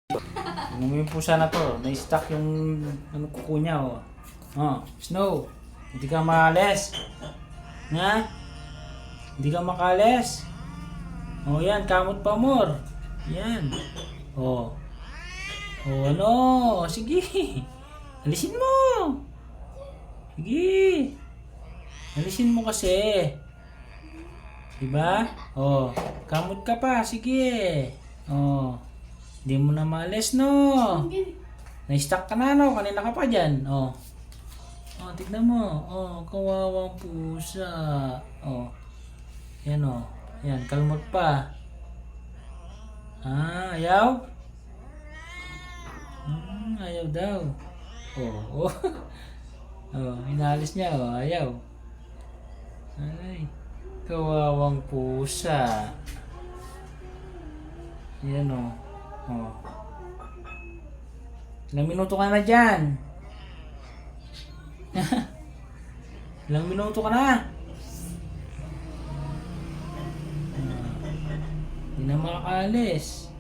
Tingnan mo yung pusa na to. Na-stuck yung ano kuko niya, oh. Oh, Snow. Hindi ka maalis. Ha? Hindi ka makalis. Oh, yan. Kamot pa more. Yan. Oh. Oh, ano? Sige. Alisin mo. Sige. Alisin mo kasi. Diba? Oh. Kamot ka pa. Sige. Oh. Hindi mo na maalis, no? Na-stuck ka na, no? Kanina ka pa dyan. Oh. Oh, tignan mo. Oh, kawawang pusa. Oh. Yan, oh. Yan, kalmot pa. Ah, ayaw? Ayaw daw. Oh, oh. Oh, inalis niya, oh. Ayaw. Ay, kawawang pusa. Yan, oh. Oh. Ilang minuto ka na dyan? Ilang minuto ka na? Hindi na makakaalis.